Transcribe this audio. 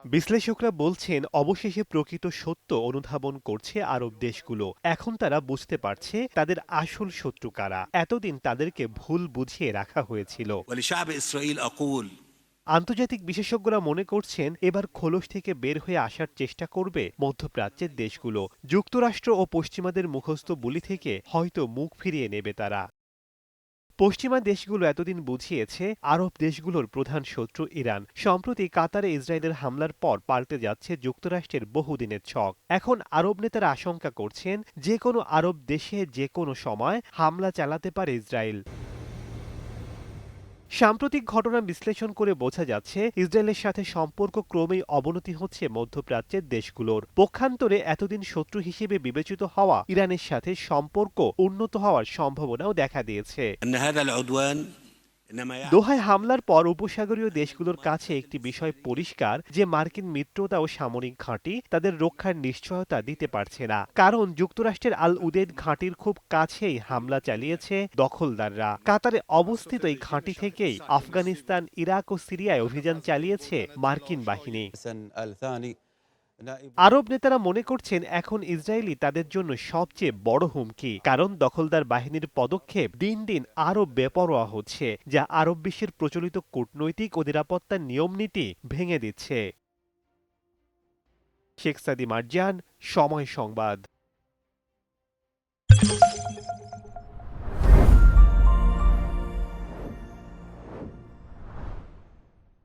বিশ্লেষকরা বলছেন, অবশেষে প্রকৃত সত্য অনুধাবন করছে আরব দেশগুলো। এখন তারা বুঝতে পারছে তাদের আসল শত্রু কারা। এতদিন তাদেরকে ভুল বুঝিয়ে রাখা হয়েছিল। ولشعب إسرائيل أقول আন্তর্জাতিক বিশেষজ্ঞরা মনে করছেন, এবার খোলস থেকে বের হয়ে আসার চেষ্টা করবে মধ্যপ্রাচ্যের দেশগুলো। যুক্তরাষ্ট্র ও পশ্চিমাদের মুখস্থ বুলি থেকে হয়তো মুখ ফিরিয়ে নেবে তারা। পশ্চিমা দেশগুলো এতদিন বুঝিয়েছে আরব দেশগুলোর প্রধান শত্রু ইরান। সম্প্রতি কাতারে ইসরায়েলের হামলার পর পাল্টে যাচ্ছে যুক্তরাষ্ট্রের বহুদিনের ছক। এখন আরব নেতারা আশঙ্কা করছেন, যে কোনো আরব দেশে যে কোনো সময় হামলা চালাতে পারে ইসরায়েল। সাম্প্রতিক ঘটনা বিশ্লেষণ করে বোঝা যাচ্ছে, ইসরায়েলের সাথে সম্পর্ক ক্রমেই অবনতি হচ্ছে মধ্যপ্রাচ্যের দেশগুলোর। পক্ষান্তরে এতদিন শত্রু হিসেবে বিবেচিত হওয়া ইরানের সাথে সম্পর্ক উন্নত হওয়ার সম্ভাবনাও দেখা দিয়েছে। أن هذا العدوان إنما দোহায় হামলার পর উপসাগরীয় দেশগুলোর কাছে একটি বিষয় পরিষ্কার, যে মার্কিন মিত্রতা ও সামরিক ঘাঁটি তাদের রক্ষার নিশ্চয়তা দিতে পারছে না। কারণ যুক্তরাষ্ট্রের আল উদেদ ঘাঁটির খুব কাছেই হামলা চালিয়েছে দখলদাররা। কাতারে অবস্থিত এই ঘাঁটি থেকেই আফগানিস্তান, ইরাক ও সিরিয়ায় অভিযান চালিয়েছে মার্কিন বাহিনী। আরব নেতারা মনে করছেন, এখন ইসরায়েলই তাদের জন্য সবচেয়ে বড় হুমকি। কারণ দখলদার বাহিনীর পদক্ষেপ দিন দিন আরো বেপরোয়া হচ্ছে, যা আরব বিশ্বের প্রচলিত কূটনৈতিক ও নিরাপত্তার নিয়মনীতি ভেঙে দিচ্ছে। শেখ সাদি মার্জান, সময় সংবাদ।